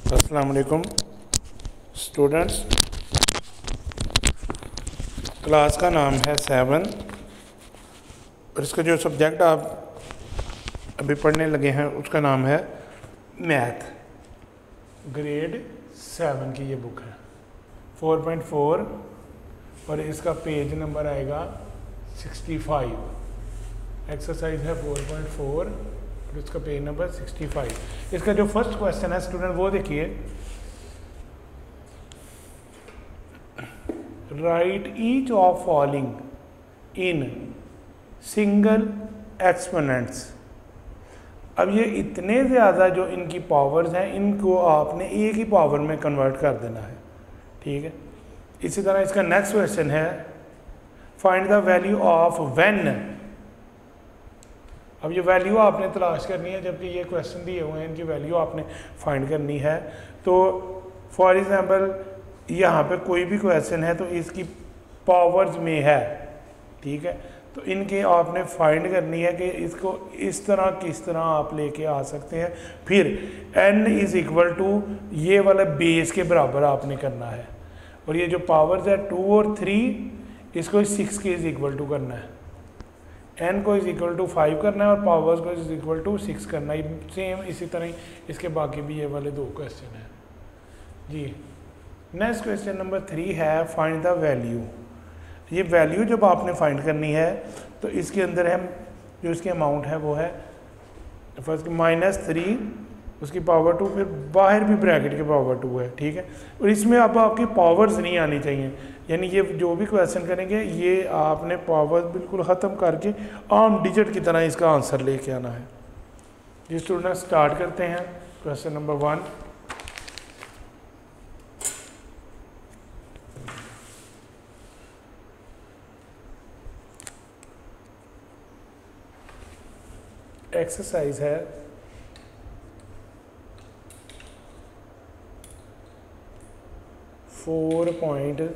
अस्सलाम वालेकुम students. Class का नाम है 7 और इसका जो सब्जेक्ट आप अभी पढ़ने लगे हैं उसका नाम है मैथ। ग्रेड 7 की ये बुक है 4.4 और इसका पेज नंबर आएगा 65। एक्सरसाइज है 4.4 और इसका पेज नंबर 65। इसका जो फर्स्ट क्वेश्चन है स्टूडेंट वो देखिए, right each of following in single exponents. अब ये इतने ज़्यादा जो इनकी पावर्स हैं इनको आपने एक ही पावर में कन्वर्ट कर देना है, ठीक है। इसी तरह इसका नेक्स्ट क्वेश्चन है find the value of when. अब ये वैल्यू आपने तलाश करनी है, जबकि ये क्वेश्चन दिए हुए हैं इनकी वैल्यू आपने फाइंड करनी है। तो फॉर एग्जांपल यहाँ पे कोई भी क्वेश्चन है तो इसकी पावर्स में है, ठीक है। तो इनके आपने फाइंड करनी है कि इसको इस तरह किस तरह आप लेके आ सकते हैं। फिर n इज इक्वल टू ये वाला बेस के बराबर आपने करना है, और ये जो पावर्स है 2 और 3 इसको 6 के इज इक्वल टू करना है। n को इज इक्वल टू 5 करना है और पावर्स को इज इक्वल टू 6 करना है। सेम इसी तरह ही इसके बाकी भी ये वाले 2 क्वेश्चन हैं जी। नेक्स्ट क्वेश्चन नंबर 3 है फाइंड द वैल्यू। ये वैल्यू जब आपने फाइंड करनी है तो इसके अंदर है जो इसकी अमाउंट है वो है फर्स्ट -3 उसकी पावर 2, फिर बाहर भी ब्रैकेट के पावर 2 है, ठीक है। और इसमें अब आपकी पावर्स नहीं आनी चाहिए, यानी ये जो भी क्वेश्चन करेंगे ये आपने पावर्स बिल्कुल ख़त्म करके आम डिजिट की तरह इसका आंसर लेके आना है। जी स्टूडेंट स्टार्ट करते हैं क्वेश्चन नंबर 1। एक्सरसाइज है 4.4।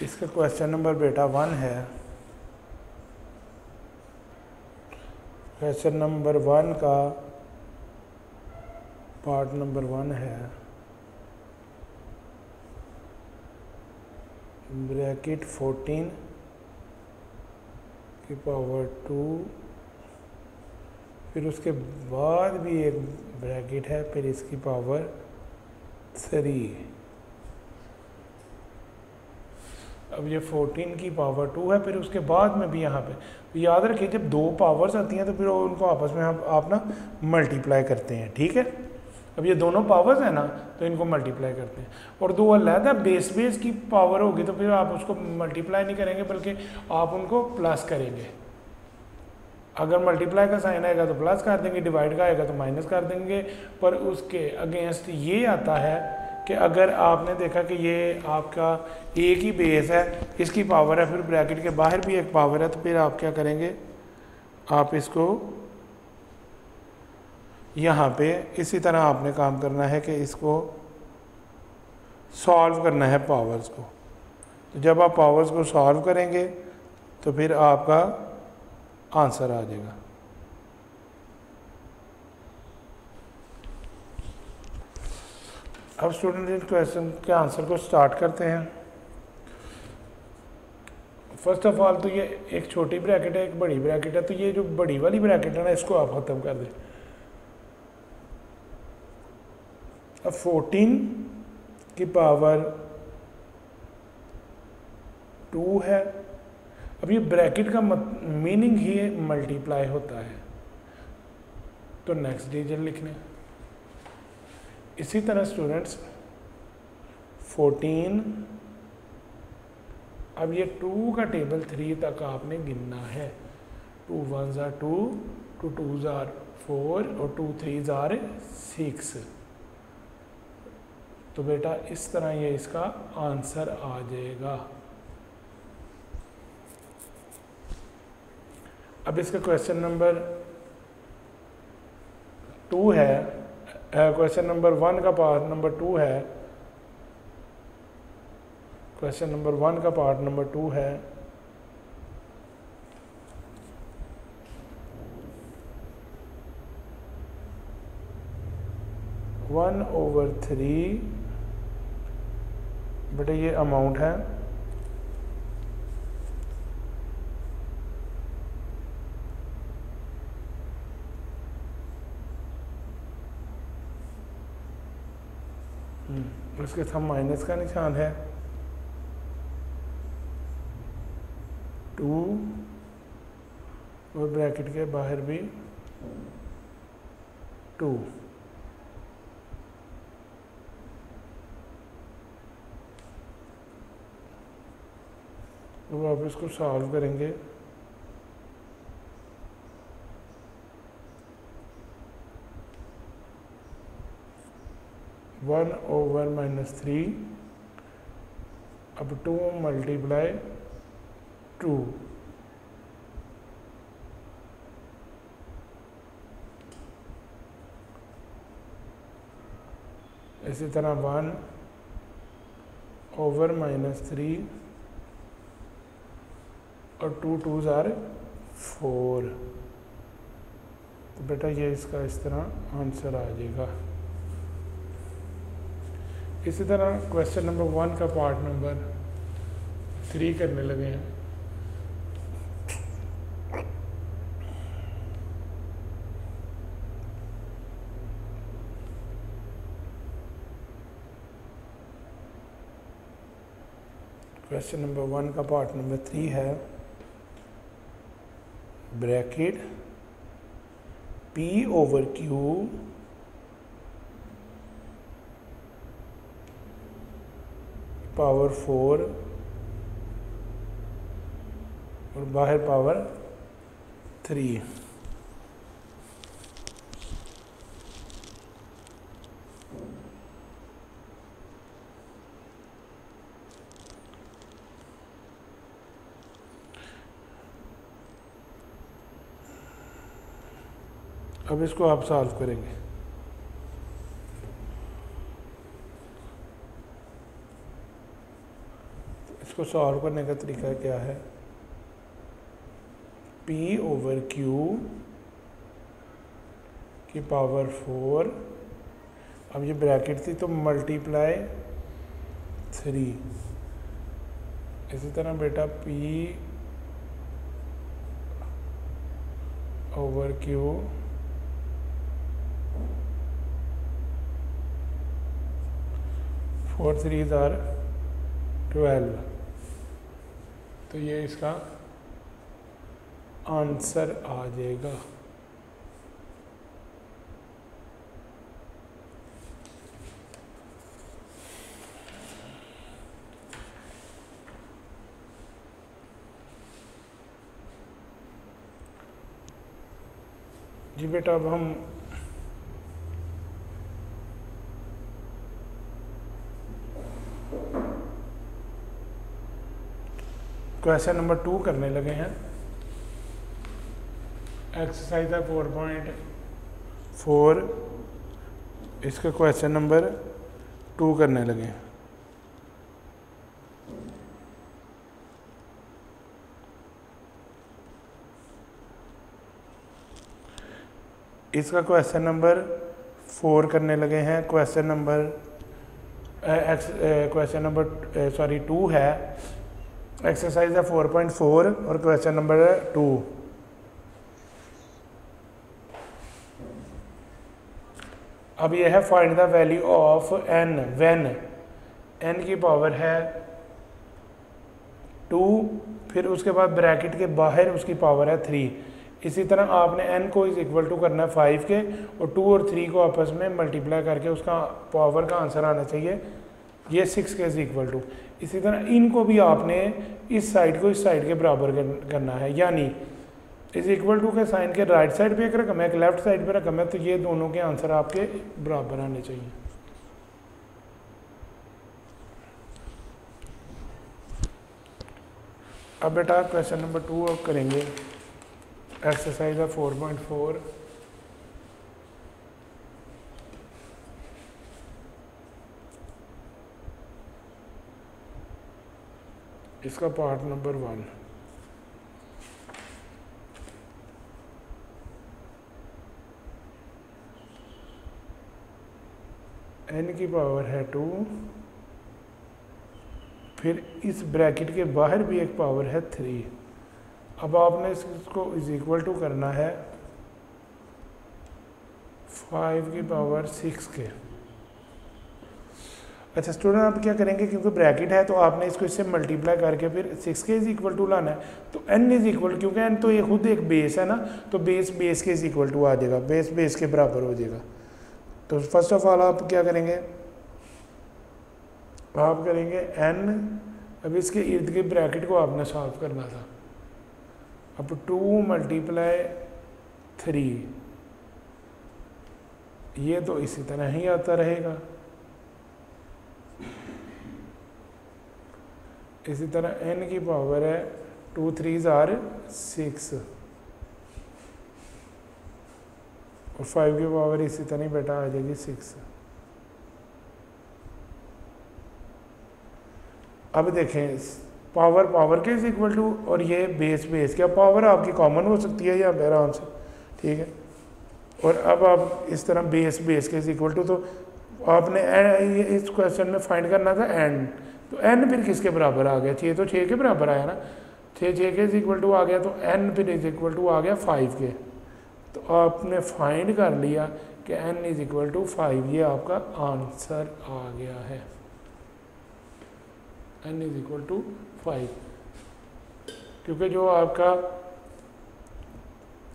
इसका क्वेश्चन नंबर बेटा 1 है। क्वेश्चन नंबर 1 का पार्ट नंबर 1 है ब्रैकेट 14 की पावर 2, फिर उसके बाद भी एक ब्रैकेट है, फिर इसकी पावर 3। अब ये 14 की पावर 2 है, फिर उसके बाद में भी यहाँ पे तो याद रखिए जब 2 पावर्स आती हैं तो फिर उनको आपस में आप ना मल्टीप्लाई करते हैं, ठीक है। अब ये दोनों पावर्स हैं ना तो इनको मल्टीप्लाई करते हैं, और 2 अलग बेस की पावर होगी तो फिर आप उसको मल्टीप्लाई नहीं करेंगे बल्कि आप उनको प्लस करेंगे। अगर मल्टीप्लाई का साइन आएगा तो प्लस कर देंगे, डिवाइड का आएगा तो माइनस कर देंगे। पर उसके अगेंस्ट ये आता है कि अगर आपने देखा कि ये आपका एक ही बेस है, इसकी पावर है, फिर ब्रैकेट के बाहर भी एक पावर है, तो फिर आप क्या करेंगे, आप इसको यहाँ पे इसी तरह आपने काम करना है कि इसको सॉल्व करना है पावर्स को। तो जब आप पावर्स को सॉल्व करेंगे तो फिर आपका आंसर आ जाएगा। अब स्टूडेंट इस क्वेश्चन के आंसर को स्टार्ट करते हैं। फर्स्ट ऑफ ऑल तो ये एक छोटी ब्रैकेट है, एक बड़ी ब्रैकेट है, तो ये जो बड़ी वाली ब्रैकेट है ना इसको आप ख़त्म कर दें। अब 14 की पावर 2 है। अब ये ब्रैकेट का मीनिंग ही मल्टीप्लाई होता है, तो नेक्स्ट डिजिट लिखने। इसी तरह स्टूडेंट्स 14, अब ये 2 का टेबल 3 तक आपने गिनना है। 2 1s are 2, 2 2s are 4 और 2 3s are 6। तो बेटा इस तरह ये इसका आंसर आ जाएगा। अब इसका क्वेश्चन नंबर 2 है, क्वेश्चन नंबर 1 का पार्ट नंबर 2 है। क्वेश्चन नंबर 1 का पार्ट नंबर 2 है 1/3 बेटा ये अमाउंट है, उसके साथ माइनस का निशान है, 2 और ब्रैकेट के बाहर भी 2। अब आप इसको सॉल्व करेंगे, (1/-3) अब 2 × 2, इसी तरह 1/-3 और 2 2s are 4। तो बेटा ये इसका इस तरह आंसर आ जाएगा। इसी तरह क्वेश्चन नंबर 1 का पार्ट नंबर 3 करने लगे हैं। क्वेश्चन नंबर 1 का पार्ट नंबर 3 है, ब्रैकेट P/Q पावर 4 और बाहर पावर 3। अब इसको आप सॉल्व करेंगे। इसको सॉल्व करने का तरीका क्या है, P/Q की पावर 4, अब ये ब्रैकेट थी तो मल्टीप्लाई 3। इसी तरह बेटा P/Q 4 3s are 12। तो ये इसका आंसर आ जाएगा। जी बेटा अब हम क्वेश्चन नंबर 2 करने लगे हैं। एक्सरसाइज है 4.4, इसका क्वेश्चन नंबर 2 करने लगे हैं। इसका क्वेश्चन नंबर 4 करने लगे हैं। क्वेश्चन नंबर 2 है, एक्सरसाइज है 4.4 और क्वेश्चन नंबर 2। अब यह है find the value of n when n की पावर है 2, फिर उसके बाद ब्रैकेट के बाहर उसकी पावर है 3। इसी तरह आपने n को इज इक्वल टू करना है 5 के, और 2 और 3 को आपस में मल्टीप्लाई करके उसका पावर का आंसर आना चाहिए ये 6 के इज इक्वल टू। इसी तरह इनको भी आपने इस साइड को इस साइड के बराबर करना है, यानी इज इक्वल टू के साइन के राइट साइड पे एक रकम है, एक लेफ्ट साइड पे रकम है, तो ये दोनों के आंसर आपके बराबर आने चाहिए। अब बेटा क्वेश्चन नंबर 2 अब करेंगे। एक्सरसाइज है 4.4, इसका पार्ट नंबर 1। n की पावर है 2, फिर इस ब्रैकेट के बाहर भी एक पावर है 3। अब आपने इसको इज इक्वल टू करना है 5 की पावर 6 के। अच्छा स्टूडेंट, आप क्या करेंगे, क्योंकि ब्रैकेट है तो आपने इसको इससे मल्टीप्लाई करके फिर 6 के इज इक्वल टू लाना है। तो n इज इक्वल, क्योंकि n तो ये खुद एक बेस है ना, तो बेस बेस के इज इक्वल टू आ जाएगा, बेस बेस के बराबर हो जाएगा। तो फर्स्ट ऑफ ऑल आप क्या करेंगे, आप करेंगे n, अब इसके इर्द गिर्द ब्रैकेट को आपने सॉल्व करना था। अब 2 मल्टीप्लाई 3, ये तो इसी तरह ही आता रहेगा। इसी तरह n की पावर है 2 3 आर 6 और 5 की पावर इसी तरह बेटा आ जाएगी 6। अब देखें पावर पावर के इज इक्वल टू और ये बेस बेस, क्या पावर आपकी कॉमन हो सकती है यहाँ पे आराम से, ठीक है। और अब आप इस तरह बेस बेस के इज इक्वल टू, तो आपने इस क्वेश्चन में फाइंड करना था n, तो n फिर किसके बराबर आ गया, 6 तो 6 के बराबर आया ना, 6 के इज इक्वल टू आ गया, तो n फिर इज इक्वल टू आ गया 5 के। तो आपने फाइंड कर लिया कि n इज इक्वल टू 5, ये आपका आंसर आ गया है, n इज इक्वल टू 5, क्योंकि जो आपका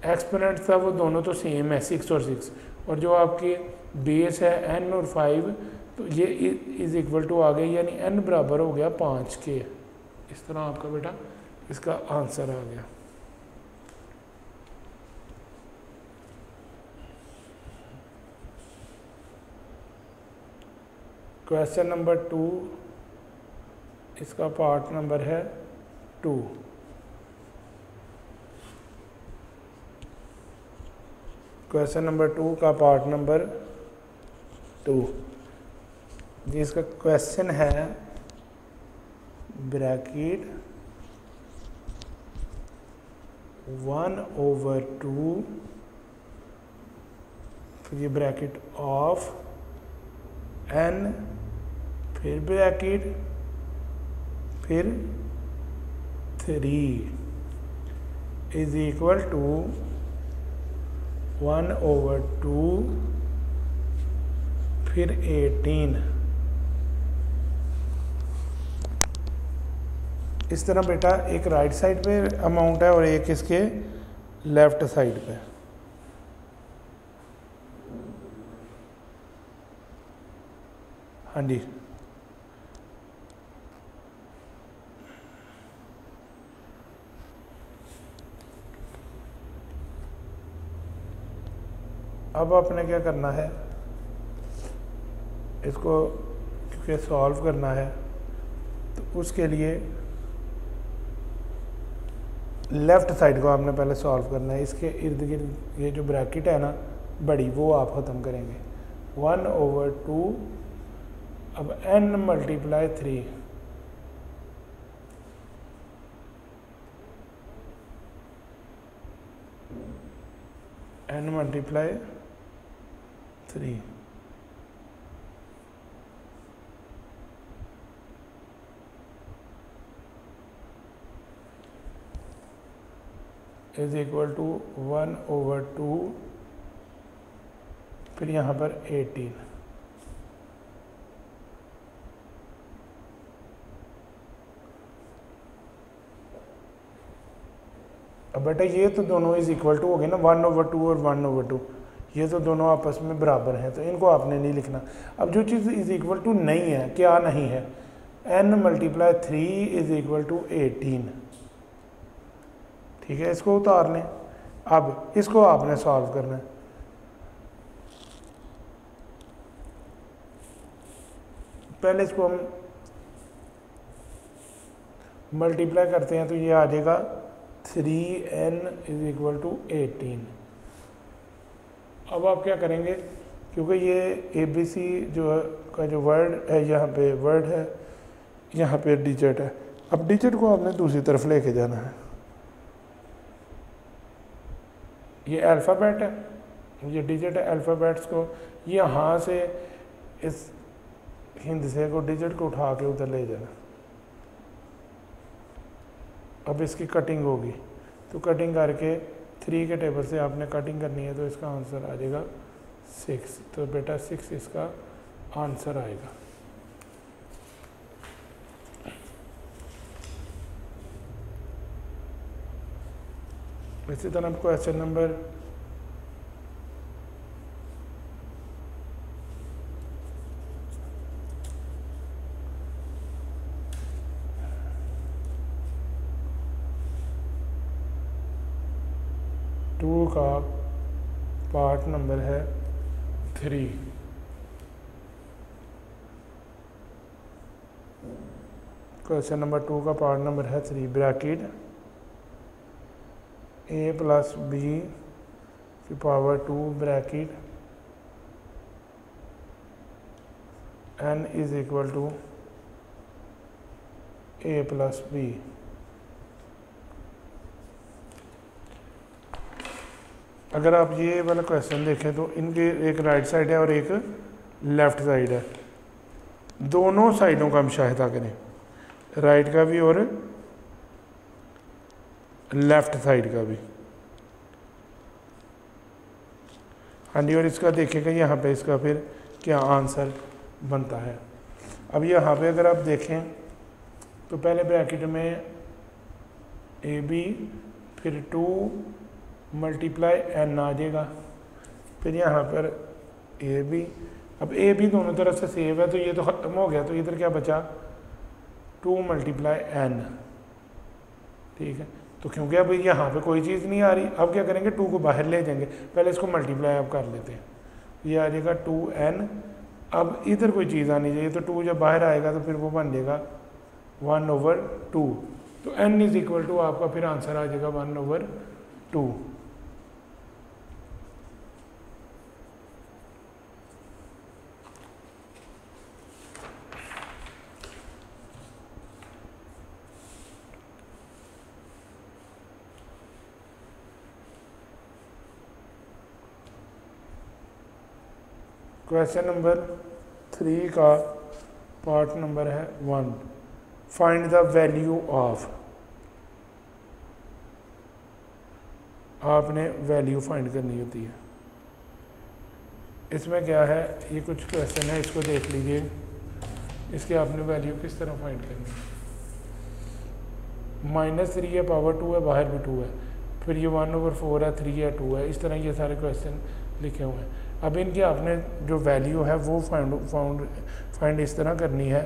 एक्सपोनेंट था वो दोनों तो सेम है 6 और 6, और जो आपकी बेस है n और 5, तो ये इज इक्वल टू आ गई, यानी n बराबर हो गया 5 के। इस तरह आपका बेटा इसका आंसर आ गया। क्वेश्चन नंबर 2, इसका पार्ट नंबर है 2। क्वेश्चन नंबर 2 का पार्ट नंबर 2, जिसका क्वेश्चन है ब्रैकेट 1/2, फिर ये ब्रैकेट ऑफ n, फिर ब्रैकेट, फिर 3 इज इक्वल टू 1/2, फिर 18। इस तरह बेटा एक राइट साइड पे अमाउंट है और एक इसके लेफ्ट साइड पे। हाँ जी, अब आपने क्या करना है, इसको क्योंकि सॉल्व करना है तो उसके लिए लेफ़्ट साइड को आपने पहले सॉल्व करना है। इसके इर्द गिर्द ये जो ब्रैकेट है ना बड़ी, वो आप ख़त्म करेंगे। 1/2, अब n multiply 3, n multiply 3, is equal to 1/2, फिर यहाँ पर 18। अब बेटा ये तो दोनों इज इक्वल टू हो गए ना, 1/2 और 1/2, ये तो दोनों आपस में बराबर हैं, तो इनको आपने नहीं लिखना। अब जो चीज़ इज इक्वल टू नहीं है, क्या नहीं है, n multiply 3 is equal to 18, ठीक है, इसको उतार लें। अब इसको आपने सॉल्व करना है। पहले इसको हम मल्टीप्लाई करते हैं तो ये आ जाएगा 3n इज इक्वल टू 18। अब आप क्या करेंगे, क्योंकि ये ABC जो है का जो वर्ड है, यहाँ पे वर्ड है, यहाँ पे डिजिट है। अब डिजिट को आपने दूसरी तरफ लेके जाना है। ये अल्फ़ाबेट है, ये डिजिट है, अल्फ़ाबेट्स को यहाँ से इस हिंदसे को डिजिट को उठा के उधर ले जाना। अब इसकी कटिंग होगी, तो कटिंग करके 3 के टेबल से आपने कटिंग करनी है, तो इसका आंसर आ जाएगा 6। तो बेटा 6 इसका आंसर आएगा। इसी तरह क्वेश्चन नंबर 2 का पार्ट नंबर है 3। क्वेश्चन नंबर 2 का पार्ट नंबर है 3। ब्रैकेट a प्लस b की power 2 bracket n is equal to a plus b। अगर आप ये वाला क्वेश्चन देखें तो इनके एक राइट साइड है और एक लेफ्ट साइड है, दोनों साइडों का मुशाहिदा करें, राइट का भी और लेफ्ट साइड का भी। हाँ जी, और इसका देखेगा यहाँ पे इसका फिर क्या आंसर बनता है। अब यहाँ पे अगर आप देखें तो पहले ब्रैकेट में ए बी, फिर 2 मल्टीप्लाई n आ जाएगा, फिर यहाँ पर ए बी। अब ए बी दोनों तरफ से सेव है तो ये तो ख़त्म हो गया, तो इधर क्या बचा 2 मल्टीप्लाई n। ठीक है, तो क्योंकि अब यहाँ पे कोई चीज़ नहीं आ रही, अब क्या करेंगे 2 को बाहर ले जाएंगे, पहले इसको मल्टीप्लाई अब कर लेते हैं, ये आ जाएगा 2n। अब इधर कोई चीज़ आनी चाहिए, तो 2 जब बाहर आएगा तो फिर वो बन जाएगा 1/2। तो n इज इक्वल टू आपका फिर आंसर आ जाएगा 1/2। क्वेश्चन नंबर 3 का पार्ट नंबर है 1। Find the value of. आपने वैल्यू फाइंड करनी होती है। इसमें क्या है, ये कुछ क्वेश्चन है, इसको देख लीजिए, इसके आपने वैल्यू किस तरह फाइंड करनी है। -3 है, पावर 2 है, बाहर भी 2 है, फिर ये 1/4 है, 3 है, 2 है, इस तरह ये सारे क्वेश्चन लिखे हुए हैं। अब इनकी आपने जो वैल्यू है वो फाइंड इस तरह करनी है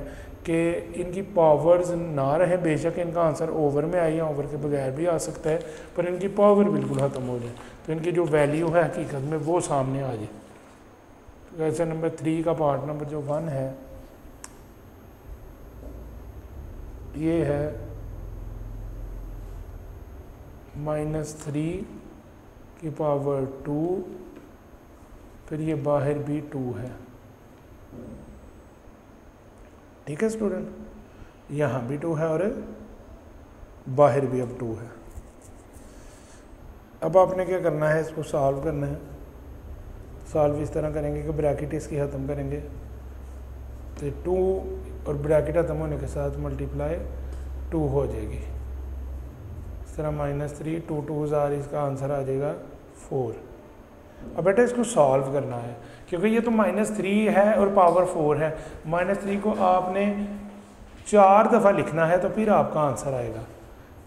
कि इनकी पावर्स ना रहे, बेशक इनका आंसर ओवर में आए या ओवर के बगैर भी आ सकता है, पर इनकी पावर बिल्कुल ख़त्म हो जाए, तो इनकी जो वैल्यू है हकीकत में वो सामने आ जाए। तो क्वेश्चन नंबर 3 का पार्ट नंबर जो 1 है, ये है -3 की पावर 2, फिर ये बाहर भी 2 है। ठीक है स्टूडेंट, यहाँ भी 2 है और बाहर भी अब 2 है। अब आपने क्या करना है, इसको सॉल्व करना है। सॉल्व इस तरह करेंगे कि ब्रैकेट इसकी ख़त्म करेंगे, तो 2 और ब्रैकेट ख़त्म होने के साथ मल्टीप्लाई 2 हो जाएगी। इस तरह -3, 2 2s आर, इसका आंसर आ जाएगा 4। अब बेटा इसको सॉल्व करना है, क्योंकि ये तो -3 है और पावर 4 है। -3 को आपने 4 दफ़ा लिखना है तो फिर आपका आंसर आएगा,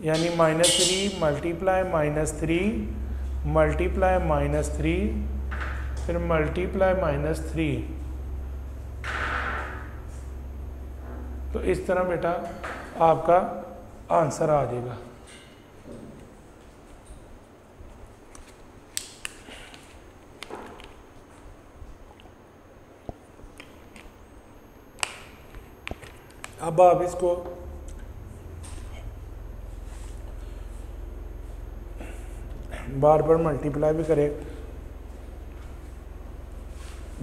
यानी -3 मल्टीप्लाई -3 मल्टीप्लाई -3 फिर मल्टीप्लाई -3। तो इस तरह बेटा आपका आंसर आ जाएगा। अब आप इसको बार बार मल्टीप्लाई भी करें,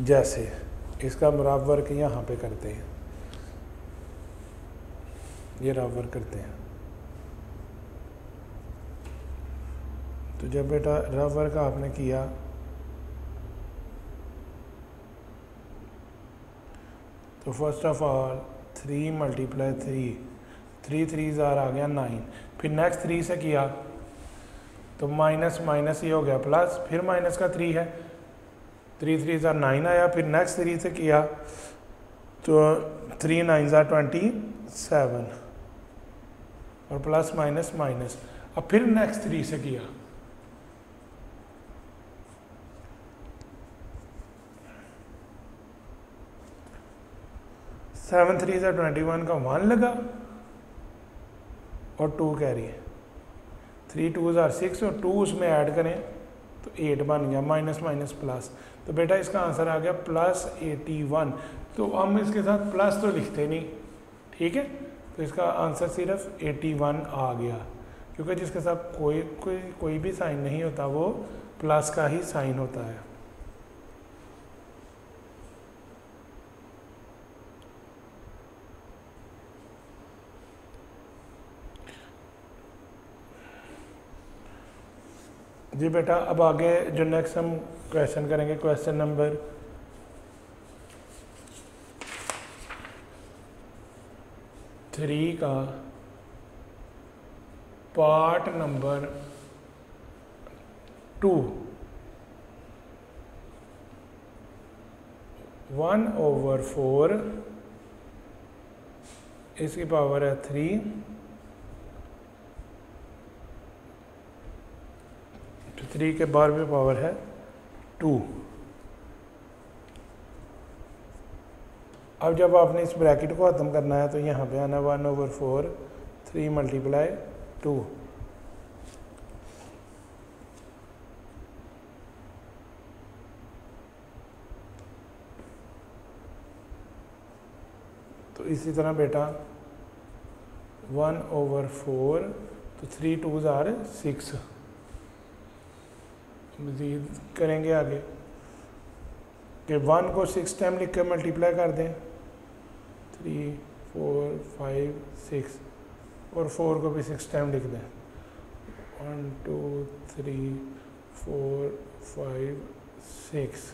जैसे इसका रफ वर्क यहाँ पे करते हैं, ये रफ वर्क करते हैं। तो जब बेटा रफ वर्क आपने किया तो फर्स्ट ऑफ ऑल 3 मल्टीप्लाई 3, 3 3 ज़ार आ गया 9, फिर नेक्स्ट 3 से किया तो माइनस माइनस ये हो गया प्लस, फिर माइनस का 3 है, 3 3 ज़ार 9 आया, फिर नेक्स्ट 3 से किया तो 3 9 ज़ार 27 और प्लस माइनस माइनस। अब फिर नेक्स्ट 3 से किया सेवन 3 ज़ार 21 का 1 लगा और 2 कैरी है, 3 2 ज़ार 6 और 2 उसमें ऐड करें तो 8 बन गया, माइनस माइनस प्लस। तो बेटा इसका आंसर आ गया +81। तो हम इसके साथ प्लस तो लिखते नहीं, ठीक है, तो इसका आंसर सिर्फ 81 आ गया, क्योंकि जिसके साथ कोई भी साइन नहीं होता वो प्लस का ही साइन होता है। जी बेटा, अब आगे जो नेक्स्ट हम क्वेश्चन करेंगे, क्वेश्चन नंबर 3 का पार्ट नंबर 2, 1/4 इसकी पावर है 3, तो 3 के बार भी पावर है 2। अब जब आपने इस ब्रैकेट को ख़त्म करना है तो यहाँ पे आना 1/4 3 मल्टीप्लाई 2। तो इसी तरह बेटा 1/4 तो 3 2 ज़ार 6, मज़ीद करेंगे आगे कि 1 को 6 टाइम लिख कर मल्टीप्लाई कर दें, 3 4 5 6 और 4 को भी 6 टाइम लिख दें, 1 2 3 4 5 6।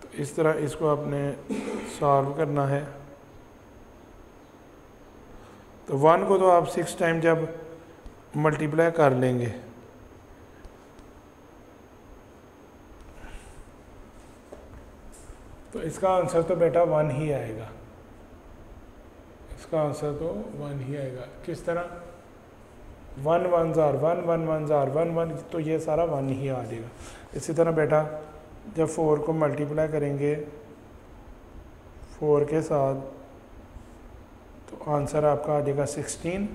तो इस तरह इसको आपने सॉल्व करना है। तो 1 को तो आप 6 टाइम जब मल्टीप्लाई कर लेंगे तो इसका आंसर तो बेटा 1 ही आएगा, इसका आंसर तो 1 ही आएगा। किस तरह? 1 1 ज़ार 1 1 1 ज़ार 1 1, तो ये सारा 1 ही आ जाएगा। इसी तरह बेटा जब 4 को मल्टीप्लाई करेंगे 4 के साथ तो आंसर आपका आ जाएगा 16।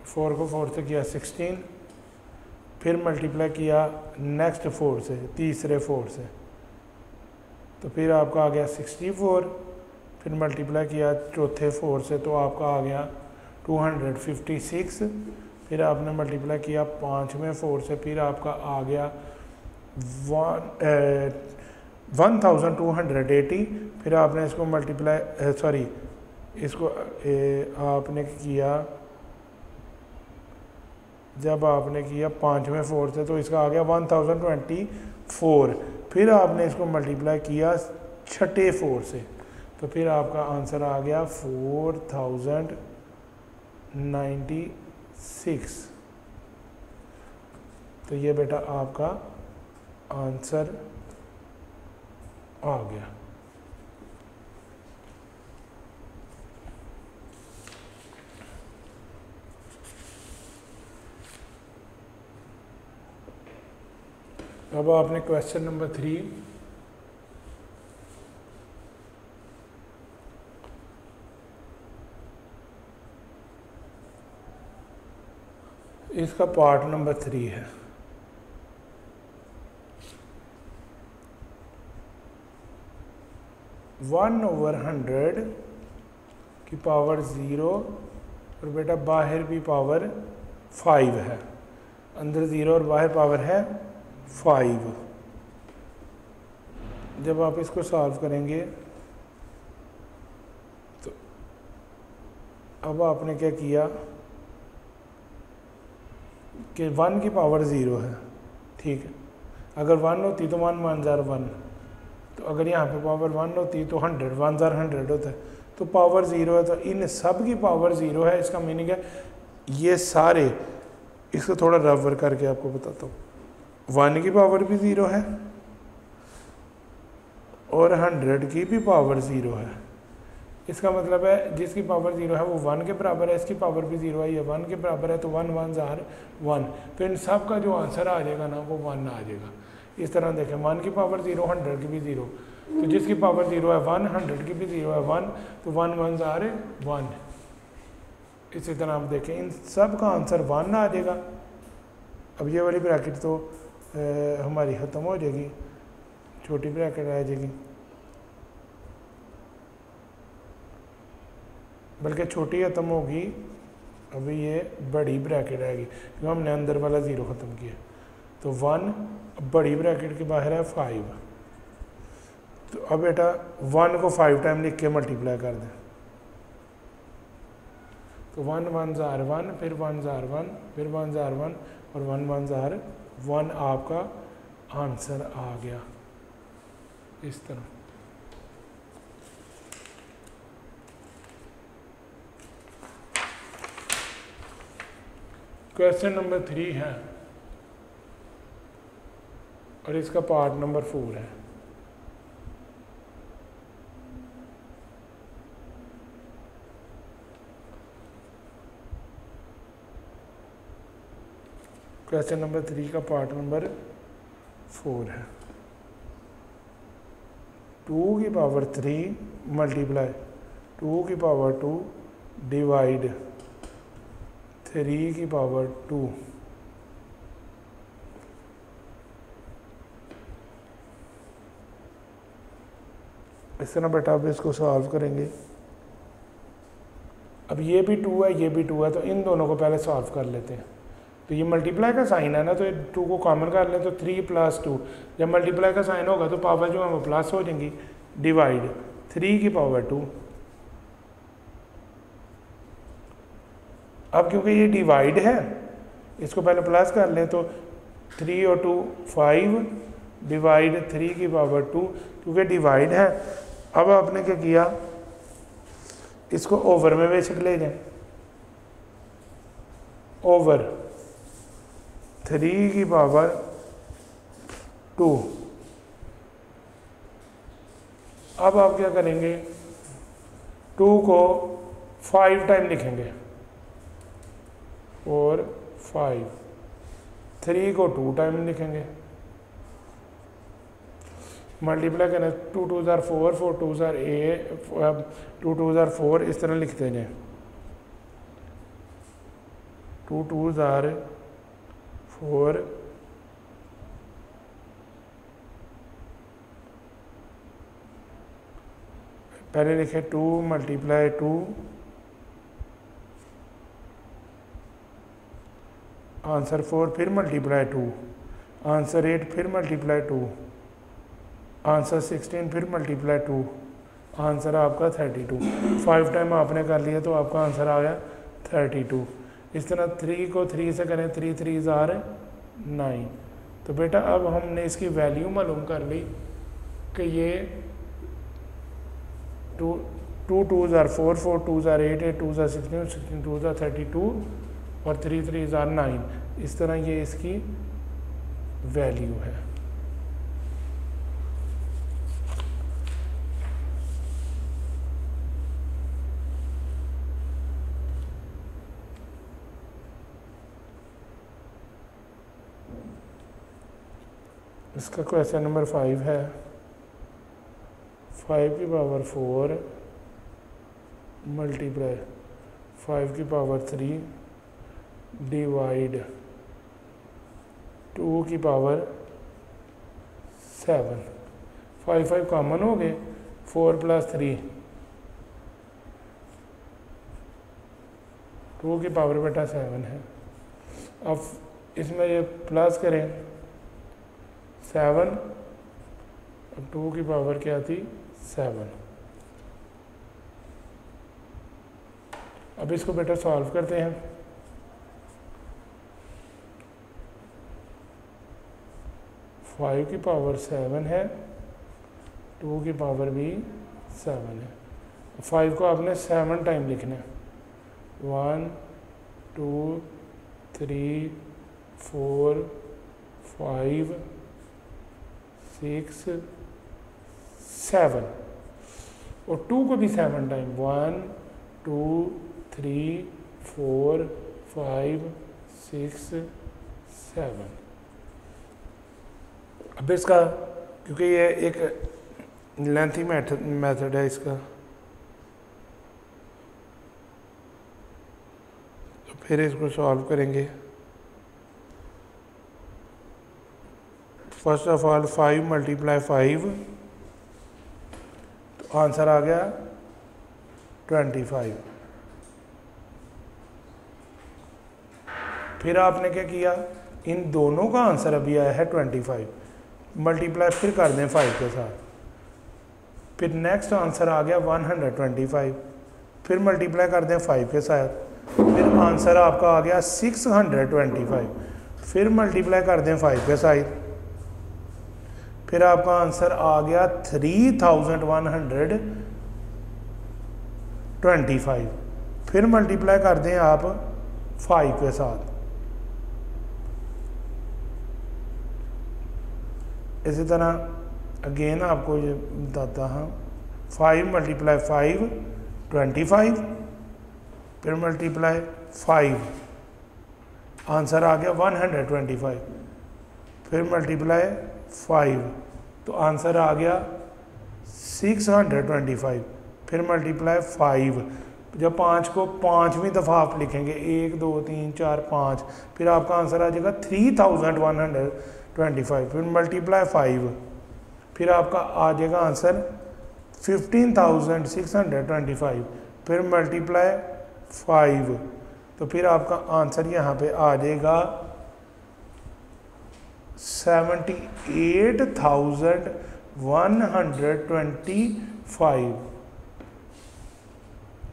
फोर को 4 से किया 16, फिर मल्टीप्लाई किया नेक्स्ट 4 से, तीसरे 4 से, तो फिर आपका आ गया 64, फिर मल्टीप्लाई किया चौथे 4 से तो आपका आ गया 256, फिर आपने मल्टीप्लाई किया 5वें 4 से, फिर आपका आ गया 1280, फिर आपने इसको मल्टीप्लाई इसको आपने किया, जब आपने किया 5वें 4 से तो इसका आ गया 1024, फिर आपने इसको मल्टीप्लाई किया छठे 4 से तो फिर आपका आंसर आ गया 4096। तो ये बेटा आपका आंसर आ गया। अब आपने क्वेश्चन नंबर 3 इसका पार्ट नंबर 3 है। वन ओवर 100 की पावर 0 और बेटा बाहर भी पावर 5 है, अंदर 0 और बाहर पावर है 5। जब आप इसको सॉल्व करेंगे तो अब आपने क्या किया, कि 1 की पावर 0 है, ठीक है। अगर 1 होती तो 1 1 ज़ार 1, तो अगर यहाँ पे पावर 1 होती तो 100 1 ज़ार 100 होता है, तो पावर 0 है, तो इन सब की पावर 0 है। इसका मीनिंग है ये सारे, इसको थोड़ा रबर करके आपको बताता हूँ। 1 की पावर भी 0 है और 100 की भी पावर 0 है। इसका मतलब है जिसकी पावर 0 है वो 1 के बराबर है, इसकी पावर भी 0 है, ये 1 के बराबर है, तो 1 1 ज़ार 1, तो इन सब का जो आंसर आ जाएगा ना वो 1 आ जाएगा। इस तरह देखें, 1 की पावर 0, 100 की भी 0, तो जिसकी पावर 0 है 1, 100 की भी 0 है 1, तो 1 1 ज़ार 1। इसी तरह आप देखें इन सब का आंसर 1 आ जाएगा। अब ये वाली ब्रैकेट तो हमारी ख़त्म हो जाएगी, छोटी ब्रैकेट आ जाएगी, बल्कि छोटी ख़त्म होगी, अभी ये बड़ी ब्रैकेट आएगी क्योंकि हमने अंदर वाला 0 ख़त्म किया। तो 1 बड़ी ब्रैकेट के बाहर है 5, तो अब बेटा 1 को 5 टाइम लिख के मल्टीप्लाई कर दें, तो 1 1 ज़ार 1, फिर 1 ज़ार 1, फिर 1 ज़ार 1 और 1 1 ज़ार 1 आपका आंसर आ गया। इस तरह क्वेश्चन नंबर 3 है और इसका पार्ट नंबर 4 है। क्वेश्चन नंबर 3 का पार्ट नंबर 4 है। 2 की पावर 3 मल्टीप्लाई 2 की पावर 2 डिवाइड 3 की पावर 2। इस तरह बेटा अब इसको सॉल्व करेंगे। अब ये भी 2 है, ये भी 2 है, तो इन दोनों को पहले सॉल्व कर लेते हैं। तो ये मल्टीप्लाई का साइन है ना, तो ये 2 को कॉमन कर लें, तो 3 + 2, जब मल्टीप्लाई का साइन होगा तो पावर जो है वो प्लस हो जाएंगी, डिवाइड 3 की पावर 2। अब क्योंकि ये डिवाइड है, इसको पहले प्लस कर लें, तो 3 और 2 5 डिवाइड 3 की पावर 2, क्योंकि डिवाइड है। अब आपने क्या किया, इसको ओवर में बेशक ले जाएं, ओवर 3 की पावर 2। अब आप क्या करेंगे, 2 को 5 टाइम लिखेंगे और 5, 3 को 2 टाइम लिखेंगे, मल्टीप्लाई करें, 2 2 ज़ार 4, 4 2 ज़ार 8, 2 2 ज़ार 4, इस तरह लिखते जाएं, 2 2 ज़ार 4, पहले लिखे 2 मल्टीप्लाई 2, आंसर 4, फिर मल्टीप्लाई 2, आंसर 8, फिर मल्टीप्लाई 2, आंसर 16, फिर मल्टीप्लाई 2, आंसर आपका 32। 5 टाइम आपने कर लिया तो आपका आंसर आ गया 32। इस तरह 3 को 3 से करें, 3 3 ज़ार 9। तो बेटा अब हमने इसकी वैल्यू मालूम कर ली कि ये 2 2 ज़ार 4, 4 2 ज़ार 8, 8 2 ज़ार 16, 16 2 ज़ार 32 और 3 3 ज़ार 9। इस तरह ये इसकी वैल्यू है। इसका क्वेश्चन नंबर 5 है, 5 की पावर 4 मल्टीप्लाई 5 की पावर 3 डिवाइड 2 की पावर 7। 5 5 कॉमन हो गए, 4 + 3, 2 की पावर बेटा 7 है। अब इसमें ये प्लस करें 7, अब 2 की पावर क्या थी 7। अब इसको बेटा सॉल्व करते हैं। 5 की पावर 7 है, 2 की पावर भी 7 है। 5 को आपने 7 टाइम लिखना है। 1 2 3 4 5 6 7 और 2 को भी 7 टाइम। 1 2 3 4 5 6 7। अब इसका, क्योंकि ये एक लेंथी मेथड है इसका, तो फिर इसको सॉल्व करेंगे। फर्स्ट ऑफ ऑल 5 मल्टीप्लाई 5, तो आंसर आ गया 25। फिर आपने क्या किया, इन दोनों का आंसर अभी आया है 25, मल्टीप्लाई फिर कर दें 5 के साथ, फिर नेक्स्ट आंसर आ गया 125, फिर मल्टीप्लाई कर दें 5 के साथ, फिर आंसर आपका आ गया 625, फिर मल्टीप्लाई कर दें 5 के साथ, फिर आपका आंसर आ गया 3125, फिर मल्टीप्लाई कर दें आप 5 के साथ। इसी तरह अगेन आपको ये बताता हूँ, 5 मल्टीप्लाई 5 25, फिर मल्टीप्लाई 5, आंसर आ गया 125, फिर मल्टीप्लाई 5, तो आंसर आ गया 625, फिर मल्टीप्लाई 5। जब 5 को 5वीं दफ़ा आप लिखेंगे, 1 2 3 4 5, फिर आपका आंसर आ जाएगा 3125, फिर मल्टीप्लाई 5, फिर आपका आ जाएगा आंसर 15625, फिर मल्टीप्लाई 5, तो फिर आपका आंसर यहाँ पे आ जाएगा 78,125।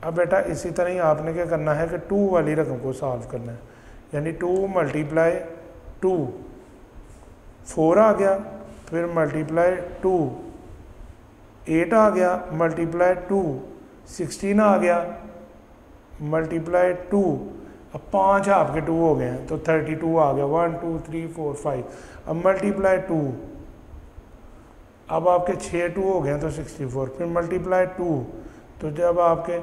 अब बेटा इसी तरह ही आपने क्या करना है कि 2 वाली रकम को सॉल्व करना है, यानी 2 मल्टीप्लाई 2 4 आ गया, फिर मल्टीप्लाई 2 8 आ गया, मल्टीप्लाई 2 16 आ गया, मल्टीप्लाई 2, अब 5 आपके 2 हो गए हैं तो 32 आ गया, 1 2 3 4 5, अब मल्टीप्लाई 2, अब आपके 6 2 हो गए हैं तो 64, फिर मल्टीप्लाई 2, तो जब आपके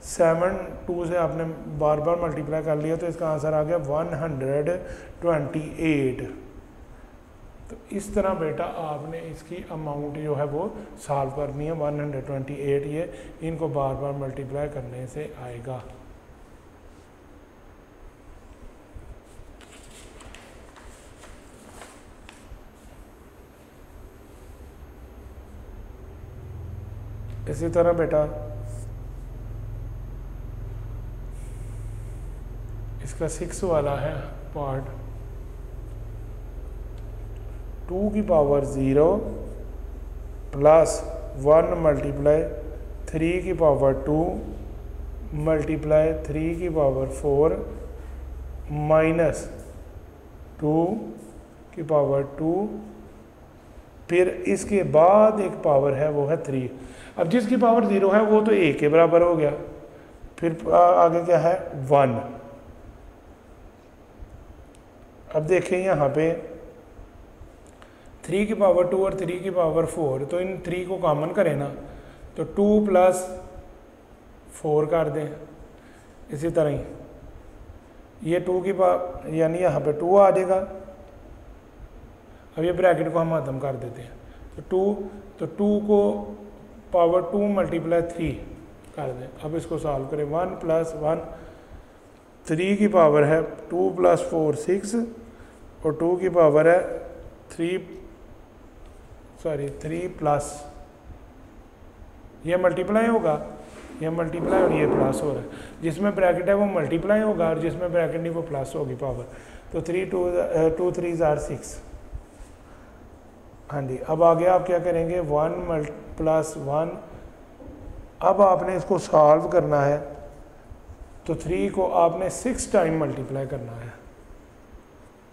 7 2 से आपने बार बार मल्टीप्लाई कर लिया तो इसका आंसर आ गया 128। तो इस तरह बेटा आपने इसकी अमाउंट जो है वो सॉल्व करनी है। 128 ये इनको बार बार मल्टीप्लाई करने से आएगा। इसी तरह बेटा इसका 6 वाला है पार्ट, 2 की पावर 0 प्लस 1 मल्टीप्लाई 3 की पावर 2 मल्टीप्लाई 3 की पावर 4 माइनस 2 की पावर 2, फिर इसके बाद एक पावर है वो है 3। अब जिसकी पावर 0 है वो तो 1 के बराबर हो गया, फिर आगे क्या है 1। अब देखें यहाँ पे 3 की पावर 2 और 3 की पावर 4, तो इन 3 को कॉमन करें ना, तो 2 प्लस 4 कर दें। इसी तरह ही ये 2 की पावर, यानी यहाँ पे 2 आ जाएगा। अब ये ब्रैकेट को हम खत्म कर देते हैं, तो 2 को पावर 2 मल्टीप्लाई 3 कर दें। अब इसको सॉल्व करें, 1 प्लस 1, 3 की पावर है 2 प्लस 4 6 और 2 की पावर है 3 प्लस, ये मल्टीप्लाई होगा, ये मल्टीप्लाई और ये प्लस हो रहा है, जिसमें ब्रैकेट है वो मल्टीप्लाई होगा और जिसमें ब्रैकेट नहीं वो प्लस होगी पावर। तो 3 2 3 6। हाँ जी, अब आगे आप क्या करेंगे, 1 प्लस 1। अब आपने इसको सॉल्व करना है तो 3 को आपने 6 टाइम मल्टीप्लाई करना है,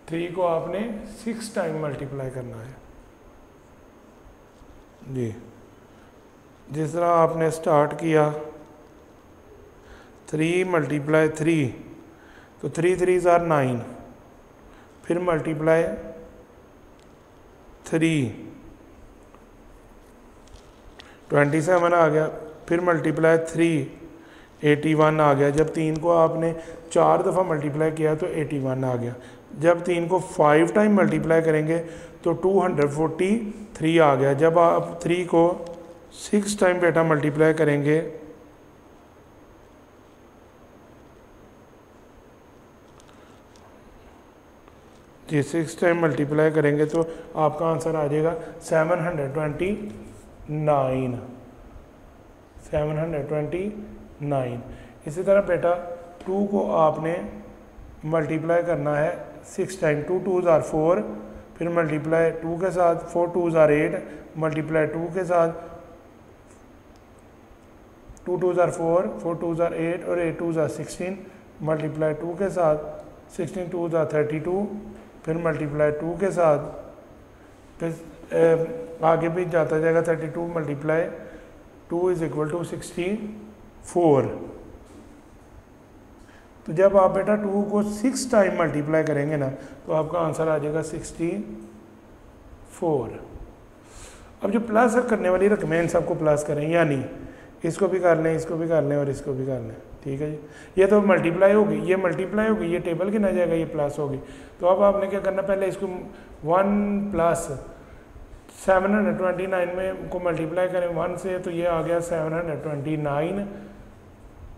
3 को आपने 6 टाइम मल्टीप्लाई करना है। जी, जिस तरह आपने स्टार्ट किया 3 × 3 तो 3 3 ज़ार 9, फिर मल्टीप्लाई 3 27 आ गया, फिर मल्टीप्लाई 3 81 आ गया। जब 3 को आपने 4 दफ़ा मल्टीप्लाई किया तो 81 आ गया। जब 3 को 5 टाइम मल्टीप्लाई करेंगे तो 243 आ गया। जब आप 3 को 6 टाइम बेटा मल्टीप्लाई करेंगे जी 6 टाइम मल्टीप्लाई करेंगे तो आपका आंसर आ जाएगा 729। इसी तरह बेटा 2 को आपने मल्टीप्लाई करना है 6 टाइम। 2 2 ज़ार 4, फिर मल्टीप्लाई 2 के साथ, 4 2 ज़ार 8, मल्टीप्लाई 2 के साथ, 2 2 ज़ार 4, 4 2 ज़ार 8 और 8 2 ज़ार 16, मल्टीप्लाई 2 के साथ, 16 2 ज़ार 32, फिर मल्टीप्लाई 2 के साथ, फिर आगे भी जाता जाएगा 32 मल्टीप्लाई 2 = 64। तो जब आप बेटा 2 को 6 टाइम मल्टीप्लाई करेंगे ना तो आपका आंसर आ जाएगा 64। अब जो प्लस करने वाली रकमें इन सबको प्लस करें, यानी इसको भी कर लें, इसको भी कर लें और इसको भी कर लें। ठीक है जी, ये तो मल्टीप्लाई होगी, ये मल्टीप्लाई होगी, ये टेबल की ना जाएगा, ये प्लस होगी। तो अब आपने क्या करना, पहले इसको 1 + 729 में को मल्टीप्लाई करें 1 से तो ये आ गया 729।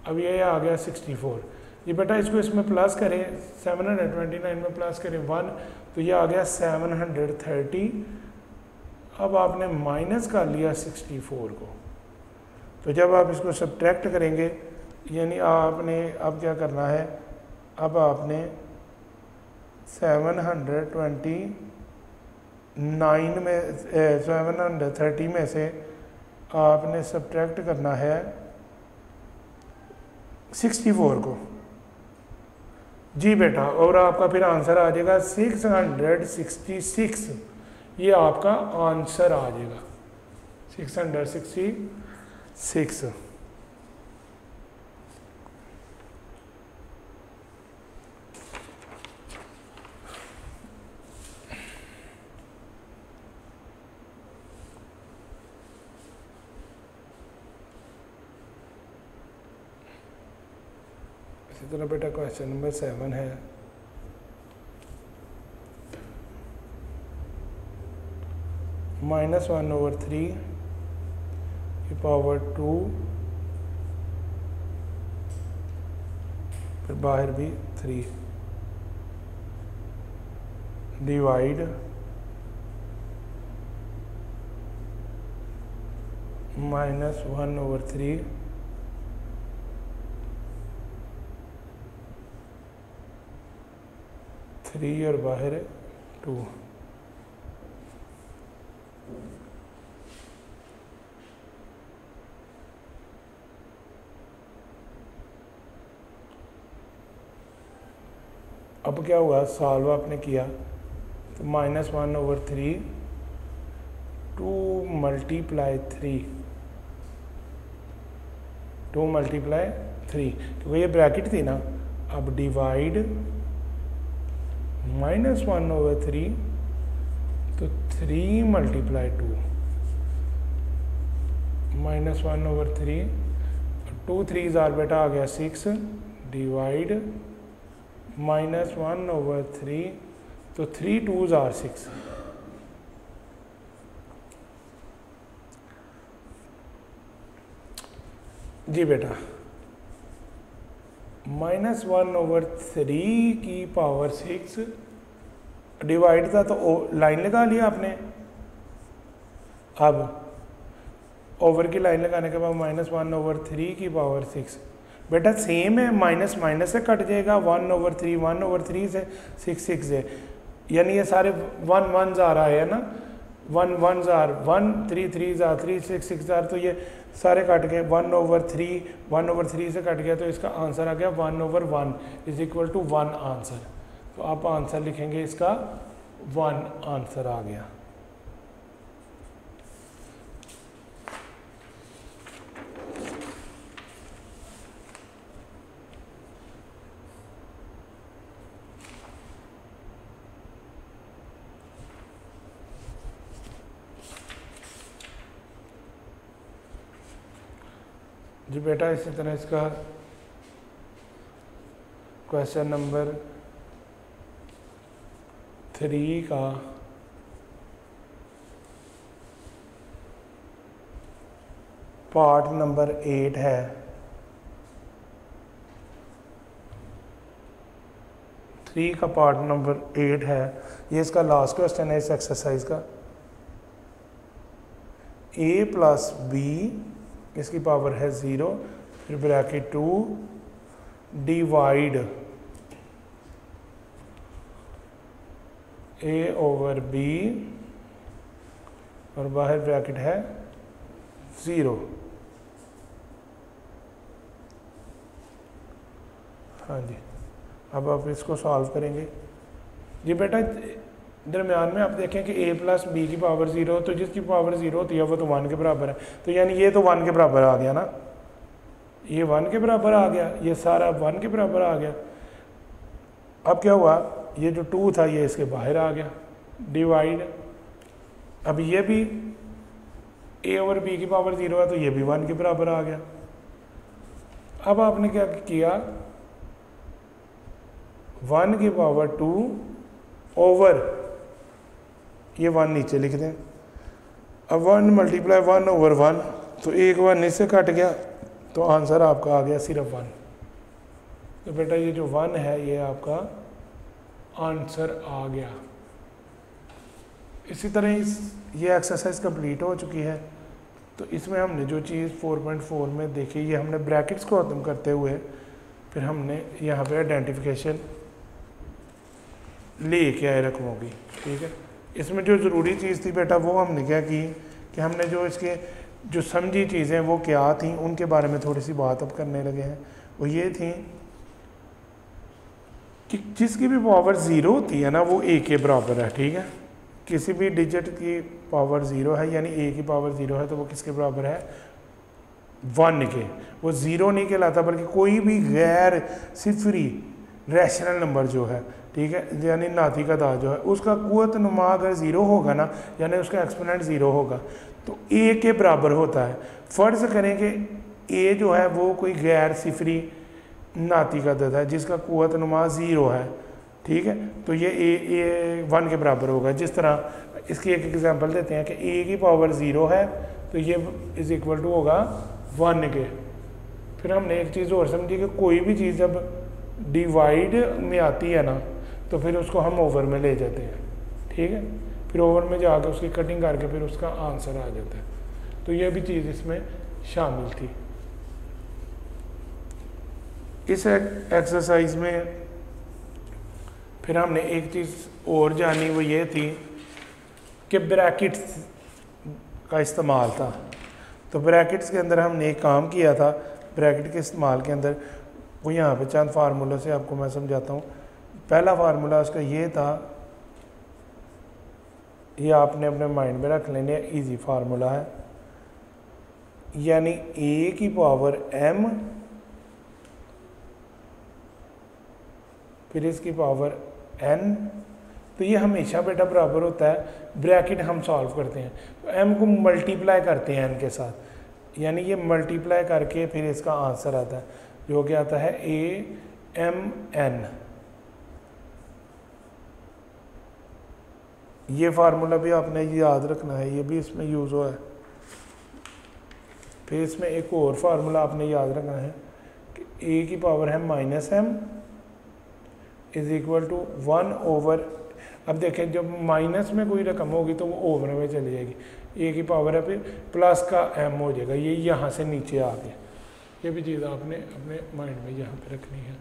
अब ये आ गया 64। ये बेटा इसको इसमें प्लस करें, 729 में प्लस करें 1 तो ये आ गया 730। अब आपने माइनस कर लिया 64 को। तो जब आप इसको सब्ट्रैक्ट करेंगे, यानी आपने अब क्या करना है, अब आपने 730 में से आपने सब्ट्रैक्ट करना है 64 को जी बेटा, और आपका फिर आंसर आ जाएगा 666। ये आपका आंसर आ जाएगा 666। इसी तरह बेटा क्वेश्चन नंबर 7 है। -1/3 की पावर 2, फिर बाहर भी 3 डिवाइड -1/3 3 और बाहर 2। अब क्या हुआ, सॉल्व आपने किया तो -1/3 2 × 3 2 × 3 क्योंकि ये ब्रैकेट थी ना। अब डिवाइड -1/3 तो 3 × 2 -1/3 2 3 ज़ार बेटा आ गया 6 डिवाइड -1/3 तो 3 2 ज़ार 6। जी बेटा -1/3 की पावर 6 डिवाइड था तो लाइन लगा लिया आपने। अब ओवर की लाइन लगाने के बाद -1/3 की पावर 6 बेटा सेम है, माइनस माइनस से कट जाएगा 1/3 से 6 से, यानी ये सारे 1 1 ज़ार आए हैं ना, 1 1 ज़ार 1 3 3 ज़ार 3 6 6 ज़ार, तो ये सारे कट गए 1/3 से कट गया तो इसका आंसर आ गया 1/1 = 1 आंसर। तो आप आंसर लिखेंगे इसका 1 आंसर आ गया। जी बेटा इसी तरह इसका क्वेश्चन नंबर 3 का पार्ट नंबर 8 है। 3 का पार्ट नंबर 8 है। ये इसका लास्ट क्वेश्चन है इस एक्सरसाइज का। a प्लस बी इसकी पावर है 0, फिर bracket 2 divide a over b और बाहर ब्रैकेट है 0। हाँ जी, अब आप इसको सॉल्व करेंगे। जी बेटा दरम्यान में आप देखें कि a प्लस बी की पावर 0, तो जिसकी पावर 0 होती है वो तो 1 के बराबर है, तो यानी ये तो 1 के बराबर आ गया ना, ये 1 के बराबर आ गया, ये सारा 1 के बराबर आ गया। अब क्या हुआ, ये जो 2 था ये इसके बाहर आ गया, डिवाइड, अब ये भी a ओवर b की पावर 0 है तो ये भी 1 के बराबर आ गया। अब आपने क्या किया, 1 की पावर 2 ओवर ये 1 नीचे लिख दें। अब 1 मल्टीप्लाई 1 ओवर 1, तो एक 1 इससे कट गया, तो आंसर आपका आ गया सिर्फ 1। तो बेटा ये जो 1 है ये आपका आंसर आ गया। इसी तरह ये एक्सरसाइज कंप्लीट हो चुकी है। तो इसमें हमने जो चीज़ 4.4 में देखी, ये हमने ब्रैकेट्स को ख़त्म करते हुए फिर हमने यहाँ पे आइडेंटिफिकेशन ले के आए रकमों की। ठीक है, इसमें जो ज़रूरी चीज़ थी बेटा वो हमने क्या की कि हमने जो इसके जो समझी चीज़ें वो क्या थी उनके बारे में थोड़ी सी बात अब करने लगे हैं। वो ये थी कि जिसकी भी पावर 0 होती है ना वो a के बराबर है। ठीक है, किसी भी डिजिट की पावर 0 है यानी a की पावर 0 है तो वो किसके बराबर है, 1 के। वो 0 नहीं कहलाता बल्कि कोई भी गैर सिफरी रैशनल नंबर जो है, ठीक है, यानी नाती का दाद जो है उसका कुव्वत नुमा अगर 0 होगा ना, यानी उसका एक्सपोनेंट 0 होगा तो a के बराबर होता है। फ़र्ज़ करें कि a जो है वो कोई गैर सिफरी नाती का दाद है जिसका कुव्वत नुमा 0 है। ठीक है, तो ये a 1 के बराबर होगा। जिस तरह इसकी एक एग्जांपल देते हैं कि a की पावर 0 है तो ये इज़ इक्वल टू होगा 1 के। फिर हमने एक चीज़ और समझी कि कोई भी चीज़ जब डिवाइड में आती है ना तो फिर उसको हम ओवर में ले जाते हैं। ठीक है, फिर ओवर में जाकर उसकी कटिंग करके फिर उसका आंसर आ जाता है। तो ये भी चीज़ इसमें शामिल थी। इस एक्सरसाइज में फिर हमने एक चीज़ और जानी, वो ये थी कि ब्रैकेट्स का इस्तेमाल था। तो ब्रैकेट्स के अंदर हमने एक काम किया था, ब्रैकेट के इस्तेमाल के अंदर वो यहाँ पे चंद फार्मूलों से आपको मैं समझाता हूँ। पहला फार्मूला उसका ये था, ये आपने अपने माइंड में रख लेने, इजी फार्मूला है, यानी a की पावर m फिर इसकी पावर n, तो ये हमेशा बेटा बराबर होता है, ब्रैकेट हम सॉल्व करते हैं तो m को मल्टीप्लाई करते हैं n के साथ, यानी ये मल्टीप्लाई करके फिर इसका आंसर आता है जो कि आता है AMN। ये फार्मूला भी आपने याद रखना है, ये भी इसमें यूज़ हुआ है। फिर इसमें एक और फार्मूला आपने याद रखना है कि a की पावर है -m is equal to 1 over, अब देखें जब माइनस में कोई रकम होगी तो वो ओवर में चली जाएगी, a की पावर है फिर प्लस का m हो जाएगा, ये यहाँ से नीचे आ गया। ये भी चीज़ आपने अपने माइंड में यहाँ पे रखनी है।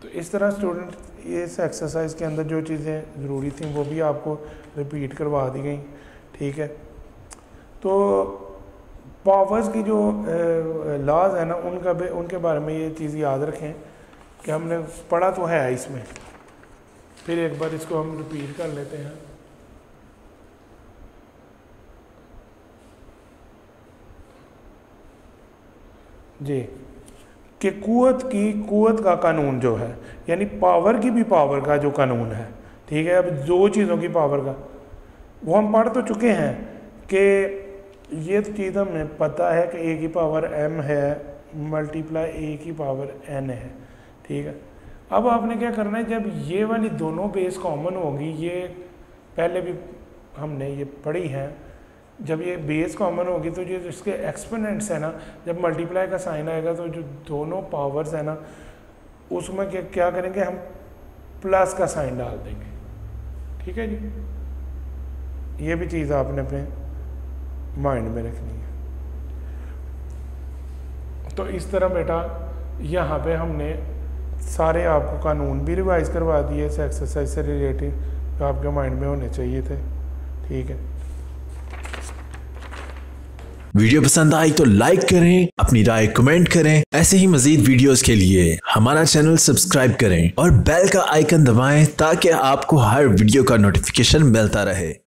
तो इस तरह स्टूडेंट इस एक्सरसाइज के अंदर जो चीज़ें ज़रूरी थी वो भी आपको रिपीट करवा दी गई। ठीक है, तो पावर्स की जो लॉज है ना उनके बारे में ये चीज़ याद रखें कि हमने पढ़ा तो है इसमें, फिर एक बार इसको हम रिपीट कर लेते हैं। जी, कि कुव्वत का कानून जो है, यानी पावर की भी पावर का जो कानून है, ठीक है, अब दो चीज़ों की पावर का वो हम पढ़ तो चुके हैं कि ये चीज़ हमें पता है कि ए की पावर m है मल्टीप्लाई ए की पावर n है, ठीक है। अब आपने क्या करना है, जब ये वाली दोनों बेस कॉमन होगी, ये पहले भी हमने ये पढ़ी हैं, जब ये बेस कॉमन होगी तो जो इसके एक्सपोनेंट्स है ना, जब मल्टीप्लाई का साइन आएगा तो जो दोनों पावर्स है ना उसमें क्या करेंगे, हम प्लस का साइन डाल देंगे, ठीक है जी। ये भी चीज़ आपने अपने माइंड में रखनी है। तो इस तरह बेटा यहाँ पे हमने सारे आपको कानून भी रिवाइज करवा दिए इस एक्सरसाइज से रिलेटेड, जो आपके माइंड में होने चाहिए थे, ठीक है। वीडियो पसंद आई तो लाइक करें, अपनी राय कमेंट करें। ऐसे ही मजीद वीडियोस के लिए हमारा चैनल सब्सक्राइब करें और बेल का आइकन दबाएं ताकि आपको हर वीडियो का नोटिफिकेशन मिलता रहे।